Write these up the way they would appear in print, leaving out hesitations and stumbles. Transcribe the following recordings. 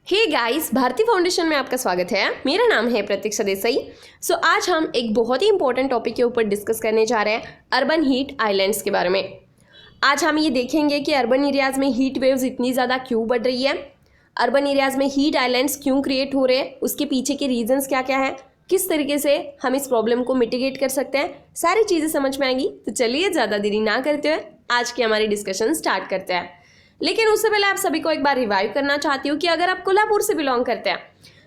Hey guys, Bharti foundation में आपका स्वागत है। मेरा नाम है प्रतीक्षा देसाई। आज हम एक बहुत ही इंपॉर्टेंट टॉपिक के ऊपर डिस्कस करने जा रहे हैं, अर्बन हीट आइलैंड्स के बारे में। आज हम ये देखेंगे कि अर्बन एरियाज़ में हीट वेव्स इतनी ज़्यादा क्यों बढ़ रही है, अर्बन एरियाज़ में हीट आइलैंड्स क्यों क्रिएट हो रहे हैं, उसके पीछे के रीजंस क्या क्या हैं, किस तरीके से हम इस प्रॉब्लम को मिटिगेट कर सकते हैं, सारी चीज़ें समझ में आएंगी। तो चलिए ज़्यादा देरी ना करते हुए आज की हमारी डिस्कशन स्टार्ट करते हैं। लेकिन उससे पहले आप सभी को एक बार रिवाइव करना चाहती हूँ कि अगर आप कोल्हापुर से बिलोंग करते हैं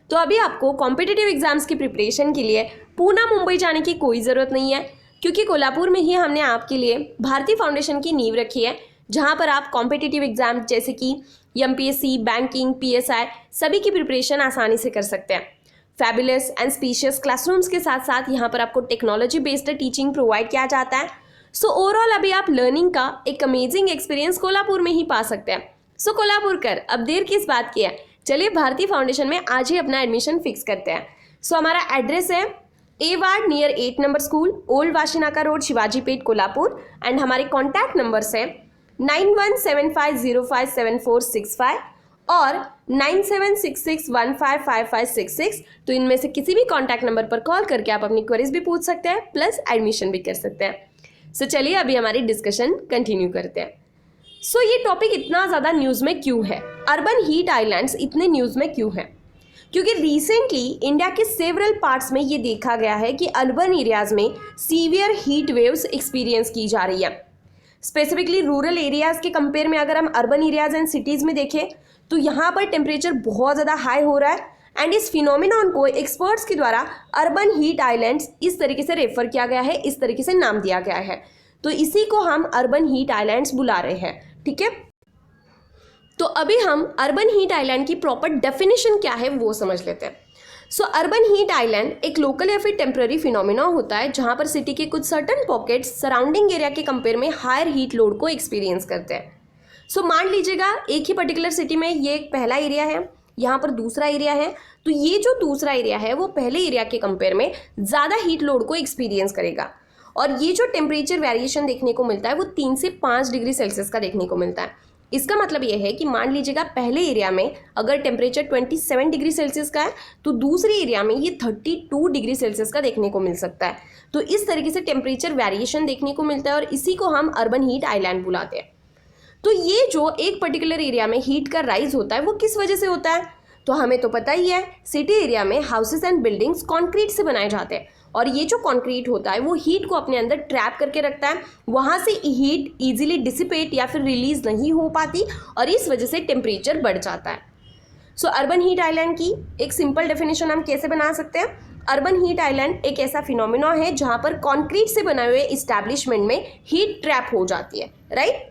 तो अभी आपको कॉम्पिटिटिव एग्जाम्स की प्रिपरेशन के लिए पूना मुंबई जाने की कोई ज़रूरत नहीं है, क्योंकि कोल्हापुर में ही हमने आपके लिए भारती फाउंडेशन की नींव रखी है, जहाँ पर आप कॉम्पिटिटिव एग्जाम जैसे कि एमपीएससी, बैंकिंग, पीएसआई सभी की प्रिपरेशन आसानी से कर सकते हैं। फैबुलस एंड स्पेशियस क्लासरूम्स के साथ साथ यहाँ पर आपको टेक्नोलॉजी बेस्ड टीचिंग प्रोवाइड किया जाता है। ओवरऑल अभी आप लर्निंग का एक अमेजिंग एक्सपीरियंस कोल्हापुर में ही पा सकते हैं। कोल्हापुर कर अब देर किस बात की है, चलिए भारती फाउंडेशन में आज ही अपना एडमिशन फिक्स करते हैं। हमारा एड्रेस है A ward near 8 number school, old Washinaka road, Shivaji Peth, Kolhapur. And हमारे कॉन्टैक्ट नंबर्स है 9175057465 और 9766155566। तो इनमें से किसी भी कॉन्टैक्ट नंबर पर कॉल करके आप अपनी क्वेरीज भी पूछ सकते हैं, प्लस एडमिशन भी कर सकते हैं। चलिए अभी हमारी डिस्कशन कंटिन्यू करते हैं। ये टॉपिक इतना ज़्यादा न्यूज़ में क्यों है, अर्बन हीट आइलैंड्स इतने न्यूज़ में क्यों है? क्योंकि रिसेंटली इंडिया के सेवरल पार्ट्स में ये देखा गया है कि अर्बन एरियाज़ में सीवियर हीट वेव्स एक्सपीरियंस की जा रही है। स्पेसिफिकली रूरल एरियाज़ के कंपेयर में अगर हम अर्बन एरियाज़ एंड सिटीज़ में देखें तो यहाँ पर टेम्परेचर बहुत ज़्यादा हाई हो रहा है। एंड इस फिनोमिनॉन को एक्सपर्ट्स के द्वारा अर्बन हीट आइलैंड्स इस तरीके से रेफर किया गया है, इस तरीके से नाम दिया गया है। तो इसी को हम अर्बन हीट आइलैंड्स बुला रहे हैं, ठीक है। तो अभी हम अर्बन हीट आइलैंड की प्रॉपर डेफिनेशन क्या है वो समझ लेते हैं। अर्बन हीट आइलैंड एक लोकल या फिर टेम्पररी फिनोमिना होता है, जहां पर सिटी के कुछ सर्टन पॉकेट्स सराउंडिंग एरिया के कंपेयर में हायर हीट लोड को एक्सपीरियंस करते हैं। मान लीजिएगा एक ही पर्टिकुलर सिटी में ये एक पहला एरिया है, यहाँ पर दूसरा एरिया है, तो ये जो दूसरा एरिया है वो पहले एरिया के कंपेयर में ज़्यादा हीट लोड को एक्सपीरियंस करेगा। और ये जो टेम्परेचर वेरिएशन देखने को मिलता है वो 3 से 5 डिग्री सेल्सियस का देखने को मिलता है। इसका मतलब ये है कि मान लीजिएगा पहले एरिया में अगर टेम्परेचर 27 डिग्री सेल्सियस का है तो दूसरे एरिया में ये 32 डिग्री सेल्सियस का देखने को मिल सकता है। तो इस तरीके से टेम्परेचर वेरिएशन देखने को मिलता है और इसी को हम अर्बन हीट आइलैंड बुलाते हैं। तो ये जो एक पर्टिकुलर एरिया में हीट का राइज होता है वो किस वजह से होता है, तो हमें तो पता ही है, सिटी एरिया में हाउसेस एंड बिल्डिंग्स कंक्रीट से बनाए जाते हैं और ये जो कंक्रीट होता है वो हीट को अपने अंदर ट्रैप करके रखता है, वहाँ से हीट इजीली डिसिपेट या फिर रिलीज नहीं हो पाती और इस वजह से टेम्परेचर बढ़ जाता है। अर्बन हीट आइलैंड की एक सिंपल डेफिनेशन हम कैसे बना सकते हैं? अर्बन हीट आइलैंड एक ऐसा फिनोमिना है जहाँ पर कंक्रीट से बनाए हुए इस्टेब्लिशमेंट में हीट ट्रैप हो जाती है, राइट।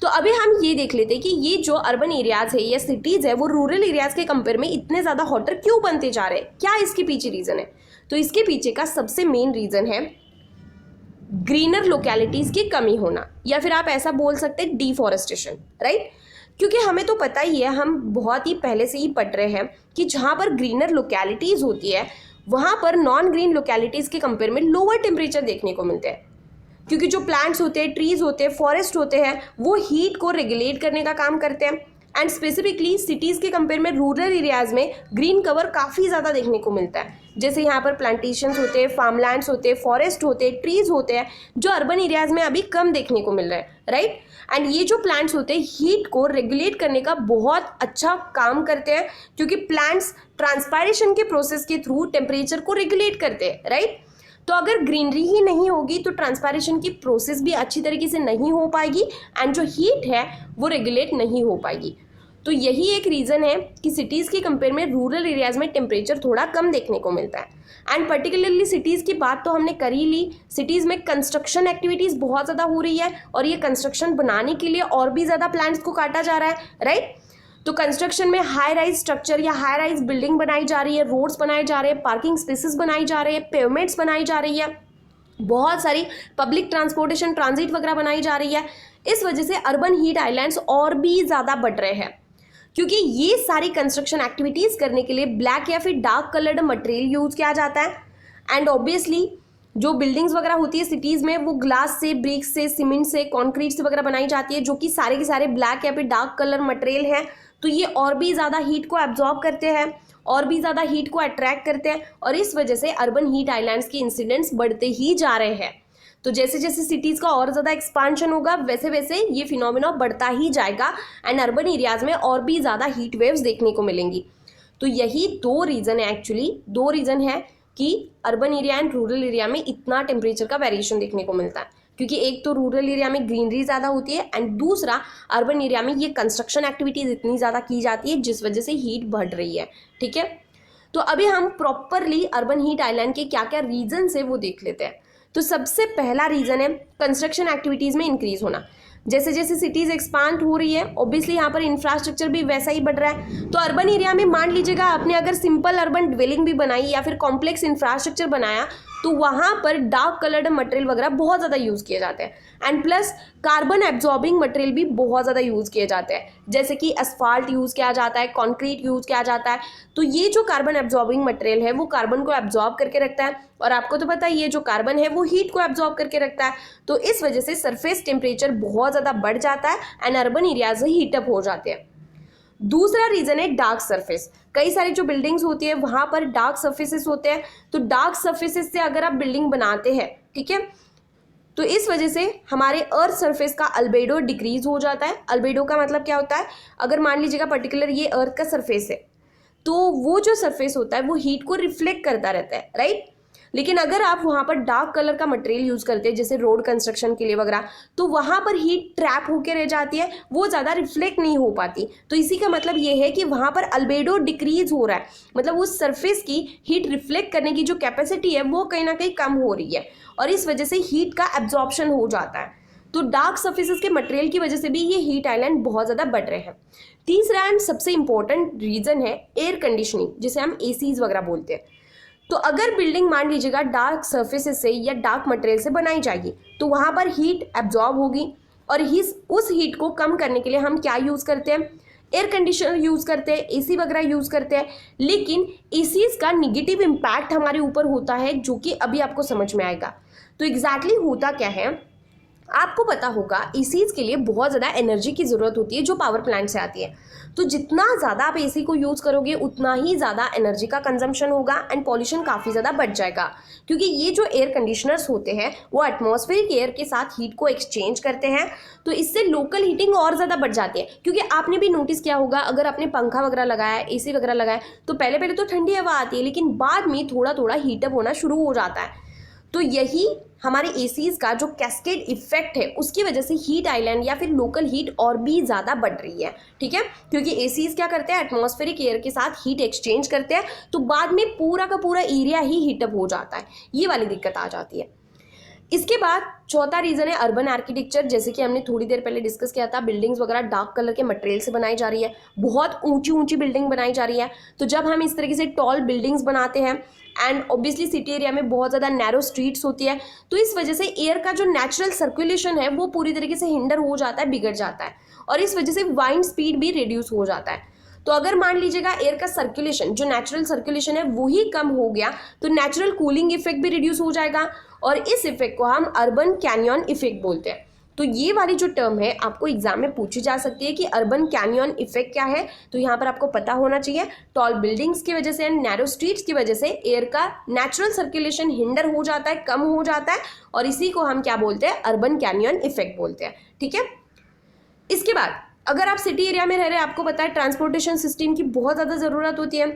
तो अभी हम ये देख लेते हैं कि ये जो अर्बन एरियाज़ है या सिटीज़ है वो रूरल एरियाज़ के कंपेयर में इतने ज़्यादा हॉटर क्यों बनते जा रहे हैं, क्या इसके पीछे रीज़न है? तो इसके पीछे का सबसे मेन रीज़न है ग्रीनर लोकेलिटीज़ की कमी होना, या फिर आप ऐसा बोल सकते हैं डिफॉरेस्टेशन, राइट। क्योंकि हमें तो पता ही है, हम बहुत ही पहले से ही पढ़ रहे हैं कि जहाँ पर ग्रीनर लोकेलिटीज़ होती है वहाँ पर नॉन ग्रीन लोकेलिटीज़ के कंपेयर में लोअर टेम्परेचर देखने को मिलते हैं, क्योंकि जो प्लांट्स होते हैं, ट्रीज होते हैं, फॉरेस्ट होते हैं, वो हीट को रेगुलेट करने का काम करते हैं। एंड स्पेसिफिकली सिटीज़ के कंपेयर में रूरल एरियाज़ में ग्रीन कवर काफ़ी ज़्यादा देखने को मिलता है, जैसे यहाँ पर प्लांटेशंस होते हैं, फार्मलैंड्स होते हैं, फॉरेस्ट होते हैं, ट्रीज होते हैं, जो अर्बन एरियाज़ में अभी कम देखने को मिल रहे हैं, राइट। एंड ये जो प्लांट्स होते हैं हीट को रेगुलेट करने का बहुत अच्छा काम करते हैं, क्योंकि प्लांट्स ट्रांसपायरेशन के प्रोसेस के थ्रू टेम्परेचर को रेगुलेट करते हैं, राइट। तो अगर ग्रीनरी ही नहीं होगी तो ट्रांसपायरेशन की प्रोसेस भी अच्छी तरीके से नहीं हो पाएगी एंड जो हीट है वो रेगुलेट नहीं हो पाएगी। तो यही एक रीज़न है कि सिटीज़ के कंपेयर में रूरल एरियाज़ में टेम्परेचर थोड़ा कम देखने को मिलता है। एंड पर्टिकुलरली सिटीज़ की बात तो हमने कर ही ली, सिटीज़ में कंस्ट्रक्शन एक्टिविटीज़ बहुत ज़्यादा हो रही है और ये कंस्ट्रक्शन बनाने के लिए और भी ज़्यादा प्लांट्स को काटा जा रहा है, राइट। तो कंस्ट्रक्शन में हाई राइज स्ट्रक्चर या हाई राइज बिल्डिंग बनाई जा रही है, रोड्स बनाए जा रहे हैं, पार्किंग स्पेसेस बनाई जा रहे हैं, पेवमेंट्स बनाई जा रही है, बहुत सारी पब्लिक ट्रांसपोर्टेशन ट्रांजिट वगैरह बनाई जा रही है। इस वजह से अर्बन हीट आइलैंड्स और भी ज़्यादा बढ़ रहे हैं, क्योंकि ये सारी कंस्ट्रक्शन एक्टिविटीज़ करने के लिए ब्लैक या फिर डार्क कलर्ड मटेरियल यूज़ किया जाता है। एंड ऑब्वियसली जो बिल्डिंग्स वगैरह होती है सिटीज़ में वो ग्लास से, ब्रिक्स से, सीमेंट से, कंक्रीट से वगैरह बनाई जाती है, जो कि सारे के सारे ब्लैक या फिर डार्क कलर मटेरियल हैं। तो ये और भी ज़्यादा हीट को एब्जॉर्ब करते हैं, और भी ज़्यादा हीट को अट्रैक्ट करते हैं, और इस वजह से अर्बन हीट आइलैंड्स के इंसिडेंट्स बढ़ते ही जा रहे हैं। तो जैसे जैसे सिटीज़ का और ज़्यादा एक्सपांशन होगा वैसे वैसे ये फिनोमेना बढ़ता ही जाएगा एंड अर्बन एरियाज में और भी ज़्यादा हीट वेव्स देखने को मिलेंगी। तो यही दो रीज़न है, एक्चुअली दो रीज़न है कि urban area and rural area में इतना टेम्परेचर का वेरिएशन देखने को मिलता है। क्योंकि एक तो रूरल एरिया में ग्रीनरी ज़्यादा होती है एंड दूसरा अर्बन एरिया में ये कंस्ट्रक्शन एक्टिविटीज़ इतनी ज़्यादा की जाती है जिस वजह से हीट बढ़ रही है। ठीक है, तो अभी हम प्रॉपरली अर्बन हीट आइलैंड के क्या क्या रीजन है वो देख लेते हैं। तो सबसे पहला रीज़न है कंस्ट्रक्शन एक्टिविटीज़ में इंक्रीज होना। जैसे जैसे सिटीज़ एक्सपांड हो रही है ऑब्वियसली यहाँ पर इंफ्रास्ट्रक्चर भी वैसा ही बढ़ रहा है। तो अर्बन एरिया में मान लीजिएगा आपने अगर सिंपल अर्बन ड्वेलिंग भी बनाई या फिर कॉम्प्लेक्स इंफ्रास्ट्रक्चर बनाया तो वहाँ पर डार्क कलर्ड मटेरियल वगैरह बहुत ज़्यादा यूज़ किए जाते हैं and plus carbon absorbing material भी बहुत ज़्यादा यूज़ किए जाते हैं, जैसे कि असफाल्ट यूज़ किया जाता है, कॉन्क्रीट यूज़ किया जाता है। तो ये जो कार्बन एब्जॉर्बिंग मटेरियल है वो कार्बन को एब्जॉर्ब करके रखता है और आपको तो पता ही है जो कार्बन है वो हीट को एब्जॉर्ब करके रखता है। तो इस वजह से सरफेस टेम्परेचर बहुत ज़्यादा बढ़ जाता है एंड अर्बन एरियाज हीटअप हो जाते हैं। दूसरा रीज़न है डार्क सरफेस। कई सारी जो बिल्डिंग्स होती है वहाँ पर डार्क सर्फेसेस होते हैं। तो डार्क सर्फेसेस से अगर आप बिल्डिंग बनाते हैं, ठीक है, तो इस वजह से हमारे अर्थ सरफेस का अल्बेडो डिक्रीज हो जाता है। अल्बेडो का मतलब क्या होता है, अगर मान लीजिएगा पर्टिकुलर ये अर्थ का सरफेस है तो वो जो सरफेस होता है वो हीट को रिफ्लेक्ट करता रहता है, राइट। लेकिन अगर आप वहाँ पर डार्क कलर का मटेरियल यूज़ करते हैं जैसे रोड कंस्ट्रक्शन के लिए वगैरह, तो वहाँ पर हीट ट्रैप होकर रह जाती है, वो ज़्यादा रिफ्लेक्ट नहीं हो पाती। तो इसी का मतलब ये है कि वहाँ पर अल्बेडो डिक्रीज हो रहा है, मतलब उस सरफेस की हीट रिफ्लेक्ट करने की जो कैपेसिटी है वो कहीं ना कहीं कम हो रही है और इस वजह से हीट का एब्जॉर्प्शन हो जाता है। तो डार्क सर्फेसेस के मटेरियल की वजह से भी ये हीट आइलैंड बहुत ज़्यादा बढ़ रहे हैं। तीसरा एंड सबसे इंपॉर्टेंट रीज़न है एयर कंडीशनिंग, जिसे हम एसीज वगैरह बोलते हैं। तो अगर बिल्डिंग मान लीजिएगा डार्क सर्फेसेस से या डार्क मटेरियल से बनाई जाएगी तो वहाँ पर हीट एब्जॉर्ब होगी और उस हीट को कम करने के लिए हम क्या यूज़ करते हैं, एयर कंडीशनर यूज़ करते हैं, एसी वगैरह यूज़ करते हैं। लेकिन एसीज का निगेटिव इम्पैक्ट हमारे ऊपर होता है जो कि अभी आपको समझ में आएगा। तो एग्जैक्टली होता क्या है, आपको पता होगा एसीज के लिए बहुत ज़्यादा एनर्जी की ज़रूरत होती है जो पावर प्लांट से आती है। तो जितना ज़्यादा आप एसी को यूज़ करोगे उतना ही ज़्यादा एनर्जी का कंजम्पशन होगा एंड पॉल्यूशन काफ़ी ज़्यादा बढ़ जाएगा, क्योंकि ये जो एयर कंडीशनर्स होते हैं वो एटमॉस्फेरिक एयर के साथ हीट को एक्सचेंज करते हैं। तो इससे लोकल हीटिंग और ज़्यादा बढ़ जाती है, क्योंकि आपने भी नोटिस किया होगा अगर आपने पंखा वगैरह लगाया, एसी वगैरह लगाया तो पहले पहले तो ठंडी हवा आती है लेकिन बाद में थोड़ा थोड़ा हीटअप होना शुरू हो जाता है। तो यही हमारे एसीज का जो कैस्केड इफेक्ट है उसकी वजह से हीट आइलैंड या फिर लोकल हीट और भी ज़्यादा बढ़ रही है, ठीक है। क्योंकि एसीज क्या करते हैं, एटमॉस्फेरिक एयर के साथ हीट एक्सचेंज करते हैं तो बाद में पूरा का पूरा एरिया ही हीटअप हो जाता है, ये वाली दिक्कत आ जाती है। इसके बाद चौथा रीज़न है अर्बन आर्किटेक्चर। जैसे कि हमने थोड़ी देर पहले डिस्कस किया था, बिल्डिंग्स वगैरह डार्क कलर के मटेरियल से बनाई जा रही है, बहुत ऊंची ऊंची बिल्डिंग बनाई जा रही है। तो जब हम इस तरीके से टॉल बिल्डिंग्स बनाते हैं एंड ऑब्वियसली सिटी एरिया में बहुत ज़्यादा नैरो स्ट्रीट्स होती है, तो इस वजह से एयर का जो नेचुरल सर्कुलेशन है वो पूरी तरीके से हिंडर हो जाता है, बिगड़ जाता है और इस वजह से वाइंड स्पीड भी रिड्यूस हो जाता है। तो अगर मान लीजिएगा एयर का सर्कुलेशन, जो नेचुरल सर्कुलेशन है वही कम हो गया तो नेचुरल कूलिंग इफेक्ट भी रिड्यूस हो जाएगा और इस इफेक्ट को हम अर्बन कैनियन इफेक्ट बोलते हैं। तो ये वाली जो टर्म है आपको एग्जाम में पूछी जा सकती है कि अर्बन कैनियन इफेक्ट क्या है। तो यहाँ पर आपको पता होना चाहिए, टॉल बिल्डिंग्स की वजह से एंड नैरो स्ट्रीट्स की वजह से एयर का नेचुरल सर्कुलेशन हिंडर हो जाता है, कम हो जाता है और इसी को हम क्या बोलते हैं, अर्बन कैनियन इफेक्ट बोलते हैं, ठीक है। इसके बाद अगर आप सिटी एरिया में रह रहे हैं, आपको पता है ट्रांसपोर्टेशन सिस्टम की बहुत ज़्यादा ज़रूरत होती है।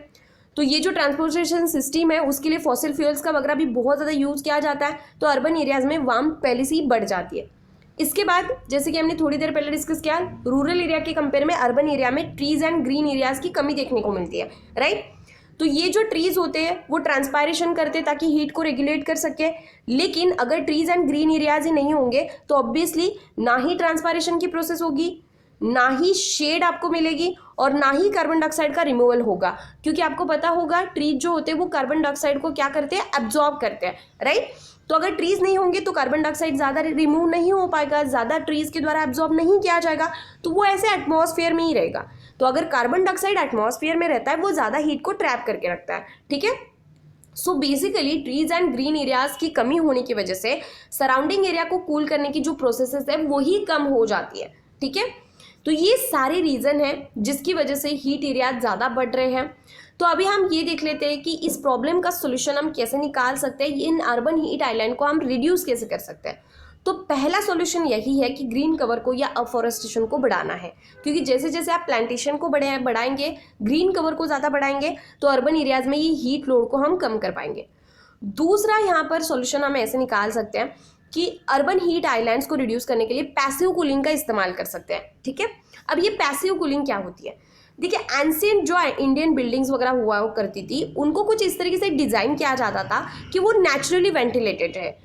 तो ये जो ट्रांसपोर्टेशन सिस्टम है उसके लिए फॉसिल फ्यूल्स का वगैरह भी बहुत ज़्यादा यूज़ किया जाता है, तो अर्बन एरियाज़ में वार्म पहले से ही बढ़ जाती है। इसके बाद जैसे कि हमने थोड़ी देर पहले डिस्कस किया, रूरल एरिया के कंपेयर में अर्बन एरिया में ट्रीज एंड ग्रीन एरियाज़ की कमी देखने को मिलती है, राइट। तो ये जो ट्रीज होते हैं वो ट्रांसपायरेशन करते हैं ताकि हीट को रेगुलेट कर सके, लेकिन अगर ट्रीज एंड ग्रीन एरियाज ही नहीं होंगे तो ऑब्वियसली ना ही ट्रांसपायरेशन की प्रोसेस होगी, ना ही शेड आपको मिलेगी और ना ही कार्बन डाइऑक्साइड का रिमूवल होगा। क्योंकि आपको पता होगा ट्रीज जो होते हैं वो कार्बन डाइऑक्साइड को क्या करते हैं, एब्जॉर्ब करते हैं, राइट। तो अगर ट्रीज नहीं होंगे तो कार्बन डाइऑक्साइड ज़्यादा रिमूव नहीं हो पाएगा, ज़्यादा ट्रीज के द्वारा एब्जॉर्ब नहीं किया जाएगा, तो वो ऐसे एटमॉस्फेयर में ही रहेगा। तो अगर कार्बन डाइऑक्साइड एटमॉस्फेयर में रहता है वो ज़्यादा हीट को ट्रैप करके रखता है, ठीक है। So basically trees and green areas की कमी होने की वजह से सराउंडिंग एरिया को कूल करने की जो प्रोसेसेस है वही कम हो जाती है, ठीक है। तो तो ये सारे रीज़न हैं जिसकी वजह से हीट एरिया ज़्यादा बढ़ रहे हैं। तो अभी हम ये देख लेते हैं कि इस प्रॉब्लम का सोल्यूशन हम कैसे निकाल सकते हैं, इन अर्बन हीट आइलैंड को हम रिड्यूस कैसे कर सकते हैं। तो पहला सॉल्यूशन यही है कि ग्रीन कवर को या अफॉरेस्टेशन को बढ़ाना है, क्योंकि जैसे जैसे आप प्लांटेशन को बढ़ाएंगे, ग्रीन कवर को ज़्यादा बढ़ाएंगे, तो अर्बन एरियाज में ये हीट लोड को हम कम कर पाएंगे। दूसरा यहाँ पर सॉल्यूशन हम ऐसे निकाल सकते हैं कि अर्बन हीट आइलैंड्स को रिड्यूस करने के लिए पैसिव कूलिंग का इस्तेमाल कर सकते हैं। ठीक है, अब ये पैसिव कूलिंग क्या होती है? देखिए, एंशिएंट जो इंडियन बिल्डिंग्स वगैरह हुआ करती थी, उनको कुछ इस तरीके से डिज़ाइन किया जाता था कि वो नेचुरली वेंटिलेटेड है।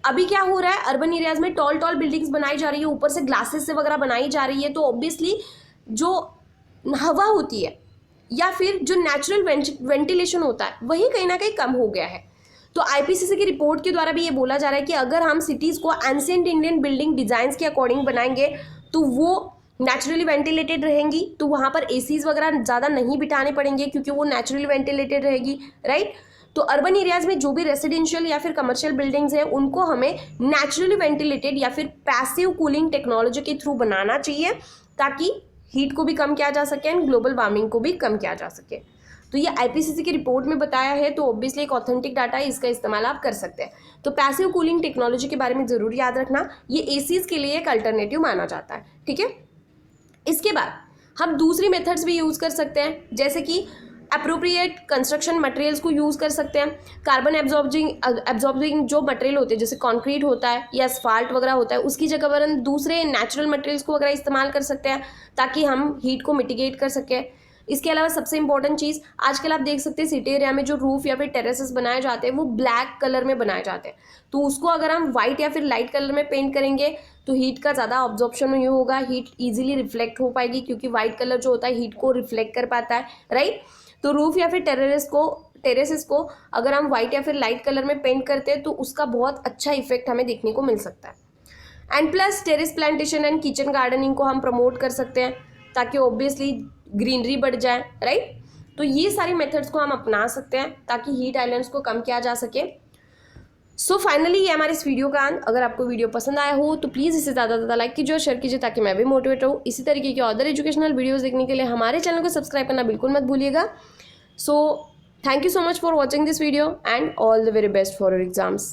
अभी क्या हो रहा है, अर्बन एरियाज में टॉल बिल्डिंग्स बनाई जा रही है, ऊपर से ग्लासेस से वगैरह बनाई जा रही है, तो ऑब्वियसली जो हवा होती है या फिर जो नेचुरल वेंटिलेशन होता है वही कहीं ना कहीं कम हो गया है। तो आईपीसीसी की रिपोर्ट के द्वारा भी ये बोला जा रहा है कि अगर हम सिटीज़ को एंशिएंट इंडियन बिल्डिंग डिज़ाइंस के अकॉर्डिंग बनाएंगे तो वो नेचुरली वेंटिलेटेड रहेंगी, तो वहाँ पर एसीज वगैरह ज़्यादा नहीं बिठाने पड़ेंगे क्योंकि वो नेचुरली वेंटिलेटेड रहेगी, राइट। तो अर्बन एरियाज में जो भी रेसिडेंशियल या फिर कमर्शियल बिल्डिंग्स हैं उनको हमें नेचुरली वेंटिलेटेड या फिर पैसिव कूलिंग टेक्नोलॉजी के थ्रू बनाना चाहिए, ताकि हीट को भी कम किया जा सके एंड ग्लोबल वार्मिंग को भी कम किया जा सके। तो ये आईपीसीसी की रिपोर्ट में बताया है, तो ऑब्वियसली एक ऑथेंटिक डाटा है, इसका इस्तेमाल आप कर सकते हैं। तो पैसिव कूलिंग टेक्नोलॉजी के बारे में ज़रूर याद रखना, ये एसीज के लिए एक अल्टरनेटिव माना जाता है। ठीक है, इसके बाद हम दूसरी मेथड्स भी यूज़ कर सकते हैं, जैसे कि अप्रोप्रिएट कंस्ट्रक्शन मटेरियल्स को यूज़ कर सकते हैं। कार्बन एब्जॉर्बिंग जो मटेरियल होते हैं, जैसे कंक्रीट होता है या एस्फाल्ट वगैरह होता है, उसकी जगह पर हम दूसरे नेचुरल मटेरियल्स को वगैरह इस्तेमाल कर सकते हैं ताकि हम हीट को मिटिगेट कर सकें। इसके अलावा सबसे इंपॉर्टेंट चीज़, आजकल आप देख सकते हैं सिटी एरिया में जो रूफ या फिर टेरेसेस बनाए जाते हैं वो ब्लैक कलर में बनाए जाते हैं, तो उसको अगर हम वाइट या फिर लाइट कलर में पेंट करेंगे तो हीट का ज़्यादा ऑब्जॉर्प्शन नहीं होगा, हीट ईजिली रिफ्लेक्ट हो पाएगी, क्योंकि वाइट कलर जो होता है हीट को रिफ्लेक्ट कर पाता है, राइट। तो रूफ या फिर टेरेसेस को अगर हम वाइट या फिर लाइट कलर में पेंट करते हैं तो उसका बहुत अच्छा इफेक्ट हमें देखने को मिल सकता है। And plus terrace plantation and kitchen gardening को हम प्रमोट कर सकते हैं ताकि ऑब्वियसली ग्रीनरी बढ़ जाए, राइट। तो ये सारी मेथड्स को हम अपना सकते हैं ताकि हीट आइलैंड्स को कम किया जा सके। सो फाइनली ये हमारे इस वीडियो का अंत। अगर आपको वीडियो पसंद आया हो तो प्लीज़ इसे ज़्यादा से ज़्यादा लाइक कीजिए और शेयर कीजिए ताकि मैं भी मोटिवेट रहूँ। इसी तरीके के अदर एजुकेशनल वीडियोज़ देखने के लिए हमारे चैनल को सब्सक्राइब करना बिल्कुल मत भूलिएगा। So thank you so much for watching this video and all the very best for your exams.